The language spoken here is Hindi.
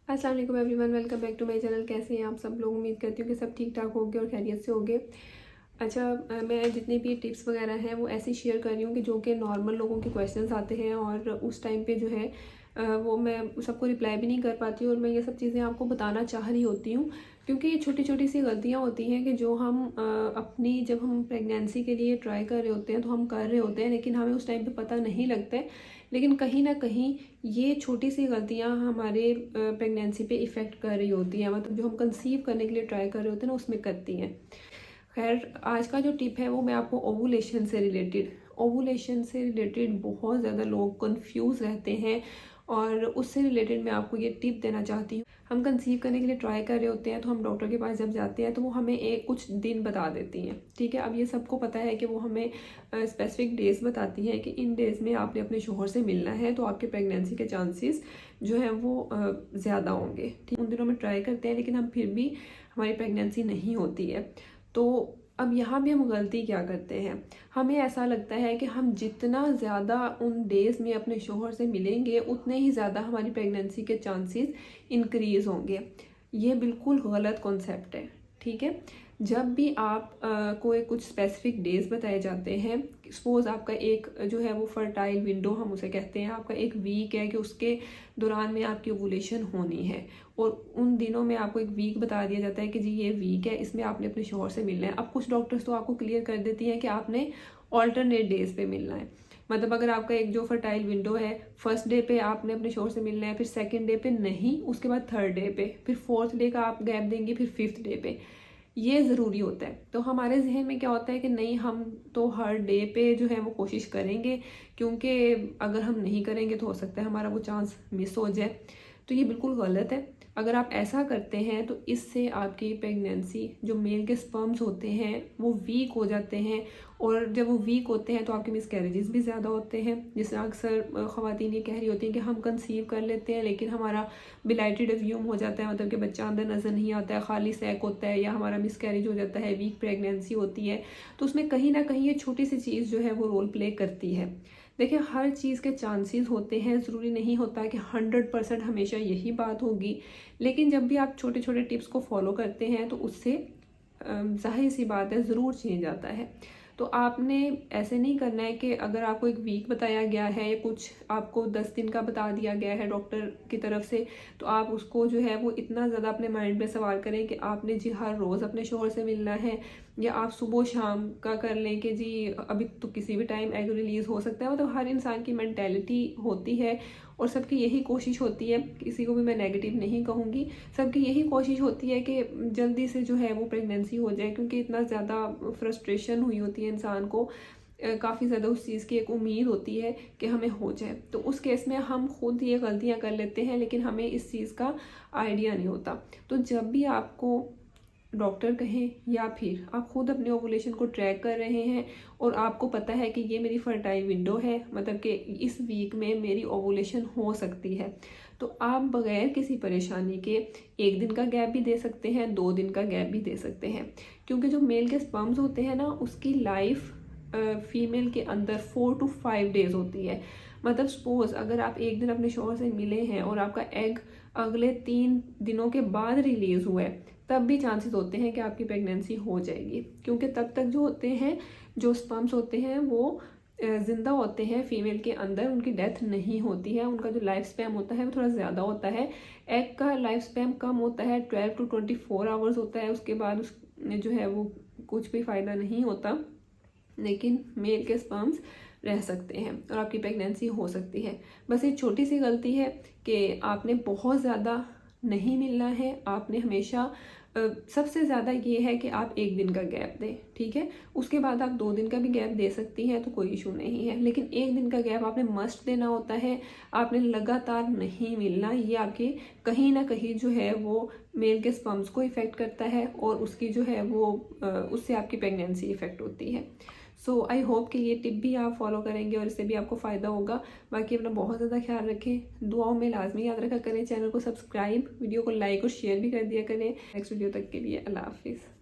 अस्सलाम वालेकुम everyone, welcome back to my channel. कैसे हैं आप सब लोग? उम्मीद करती हूँ कि सब ठीक ठाक होंगे और खैरियत से होंगे। अच्छा, मैं जितने भी टिप्स वगैरह हैं वो ऐसे शेयर कर रही हूँ कि जो कि नॉर्मल लोगों के क्वेश्चंस आते हैं और उस टाइम पे जो है वो मैं सबको रिप्लाई भी नहीं कर पाती और मैं ये सब चीज़ें आपको बताना चाह रही होती हूँ, क्योंकि ये छोटी छोटी सी गलतियाँ होती हैं कि जो हम अपनी जब हम प्रेगनेंसी के लिए ट्राई कर रहे होते हैं तो हम कर रहे होते हैं, लेकिन हमें उस टाइम पे पता नहीं लगता है। लेकिन कहीं ना कहीं ये छोटी सी गलतियाँ हमारे प्रेगनेंसी पे इफ़ेक्ट कर रही होती हैं, मतलब जो हम कंसीव करने के लिए ट्राई कर रहे होते हैं ना उसमें करती हैं। खैर, आज का जो टिप है वो मैं आपको ओवुलेशन से रिलेटेड बहुत ज़्यादा लोग कंफ्यूज रहते हैं और उससे रिलेटेड मैं आपको ये टिप देना चाहती हूँ। हम कंसीव करने के लिए ट्राई कर रहे होते हैं तो हम डॉक्टर के पास जब जाते हैं तो वो हमें एक कुछ दिन बता देती हैं, ठीक है। अब ये सबको पता है कि वो हमें स्पेसिफिक डेज बताती हैं कि इन डेज़ में आपने अपने शोहर से मिलना है तो आपके प्रेगनेंसी के चांसेस जो है वो ज़्यादा होंगे, ठीक। उन दिनों में ट्राई करते हैं लेकिन हम फिर भी हमारी प्रेगनेंसी नहीं होती है। तो अब यहाँ भी हम गलती क्या करते हैं, हमें ऐसा लगता है कि हम जितना ज़्यादा उन डेज़ में अपने शोहर से मिलेंगे उतने ही ज़्यादा हमारी प्रेगनेंसी के चांसेस इंक्रीज़ होंगे। ये बिल्कुल गलत कॉन्सेप्ट है, ठीक है। जब भी आप कोई कुछ स्पेसिफिक डेज बताए जाते हैं, सपोज आपका एक जो है वो फर्टाइल विंडो हम उसे कहते हैं, आपका एक वीक है कि उसके दौरान में आपकी ओवुलेशन होनी है और उन दिनों में आपको एक वीक बता दिया जाता है कि जी ये वीक है, इसमें आपने अपने शोहर से मिलना है। अब कुछ डॉक्टर्स तो आपको क्लियर कर देती हैं कि आपने ऑल्टरनेट डेज पे मिलना है। मतलब अगर आपका एक जो फर्टाइल विंडो है, फर्स्ट डे पे आपने अपने शोहर से मिलना है, फिर सेकंड डे पे नहीं, उसके बाद थर्ड डे पे, फिर फोर्थ डे का आप गैप देंगे, फिर फिफ्थ डे पे। ये ज़रूरी होता है। तो हमारे जहन में क्या होता है कि नहीं, हम तो हर डे पे जो है वो कोशिश करेंगे, क्योंकि अगर हम नहीं करेंगे तो हो सकता है हमारा वो चांस मिस हो जाए। तो ये बिल्कुल गलत है। अगर आप ऐसा करते हैं तो इससे आपकी प्रेगनेंसी, जो मेल के स्पर्म्स होते हैं वो वीक हो जाते हैं और जब वो वीक होते हैं तो आपके मिसकैरेजेस भी ज़्यादा होते हैं। जिससे अक्सर ख़वातीन ये कह रही होती हैं कि हम कंसीव कर लेते हैं लेकिन हमारा बिलाइटेड ओव्यूम हो जाता है, मतलब कि बच्चा अंदर नज़र नहीं आता है, खाली सैक होता है, या हमारा मिसकैरेज हो जाता है, वीक प्रेगनेंसी होती है। तो उसमें कहीं ना कहीं ये छोटी सी चीज़ जो है वो रोल प्ले करती है। देखिए, हर चीज़ के चांसेस होते हैं, ज़रूरी नहीं होता कि 100% हमेशा यही बात होगी। लेकिन जब भी आप छोटे छोटे टिप्स को फॉलो करते हैं तो उससे जाहिर सी बात है ज़रूर चेंज आता है। तो आपने ऐसे नहीं करना है कि अगर आपको एक वीक बताया गया है या कुछ आपको 10 दिन का बता दिया गया है डॉक्टर की तरफ से, तो आप उसको जो है वो इतना ज़्यादा अपने माइंड में सवाल करें कि आपने जी हर रोज़ अपने शोहर से मिलना है, या आप सुबह शाम का कर लें कि जी अभी तो किसी भी टाइम एग रिलीज़ हो सकता है। मतलब हर इंसान की मेंटेलिटी होती है और सबकी यही कोशिश होती है, किसी को भी मैं नेगेटिव नहीं कहूँगी, सबकी यही कोशिश होती है कि जल्दी से जो है वो प्रेगनेंसी हो जाए, क्योंकि इतना ज़्यादा फ्रस्ट्रेशन हुई होती है इंसान को, काफ़ी ज़्यादा उस चीज़ की एक उम्मीद होती है कि हमें हो जाए। तो उस केस में हम खुद ये गलतियाँ कर लेते हैं लेकिन हमें इस चीज़ का आइडिया नहीं होता। तो जब भी आपको डॉक्टर कहें या फिर आप खुद अपने ओवुलेशन को ट्रैक कर रहे हैं और आपको पता है कि ये मेरी फर्टाइल विंडो है, मतलब कि इस वीक में मेरी ओवुलेशन हो सकती है, तो आप बगैर किसी परेशानी के 1 दिन का गैप भी दे सकते हैं, 2 दिन का गैप भी दे सकते हैं। क्योंकि जो मेल के स्पर्म्स होते हैं ना, उसकी लाइफ फीमेल के अंदर 4 to 5 डेज होती है। मतलब सपोज अगर आप एक दिन अपने शोहर से मिले हैं और आपका एग अगले 3 दिनों के बाद रिलीज हुआ है, तब भी चांसेस होते हैं कि आपकी प्रेगनेंसी हो जाएगी, क्योंकि तब तक जो होते हैं, जो स्पर्म्स होते हैं वो ज़िंदा होते हैं फीमेल के अंदर, उनकी डेथ नहीं होती है, उनका जो लाइफ स्पैम होता है वो थोड़ा ज़्यादा होता है। एग का लाइफ स्पैम कम होता है, 12 to 24 आवर्स होता है, उसके बाद उस जो है वो कुछ भी फ़ायदा नहीं होता। लेकिन मेल के स्पर्म्स रह सकते हैं और आपकी प्रेगनेंसी हो सकती है। बस एक छोटी सी गलती है कि आपने बहुत ज़्यादा नहीं मिलना है, आपने हमेशा सबसे ज़्यादा ये है कि आप 1 दिन का गैप दें, ठीक है। उसके बाद आप 2 दिन का भी गैप दे सकती हैं तो कोई इशू नहीं है, लेकिन 1 दिन का गैप आपने मस्ट देना होता है। आपने लगातार नहीं मिलना, ये आपकी कहीं ना कहीं जो है वो मेल के स्पर्म्स को इफ़ेक्ट करता है और उसकी जो है वो उससे आपकी प्रेगनेंसी इफ़ेक्ट होती है। सो आई होप कि ये टिप भी आप फॉलो करेंगे और इससे भी आपको फ़ायदा होगा। बाकी अपना बहुत ज़्यादा ख्याल रखें, दुआओं में लाजमी याद रखा करें, चैनल को सब्सक्राइब, वीडियो को लाइक और शेयर भी कर दिया करें। नेक्स्ट वीडियो तक के लिए अल्लाह हाफिज़।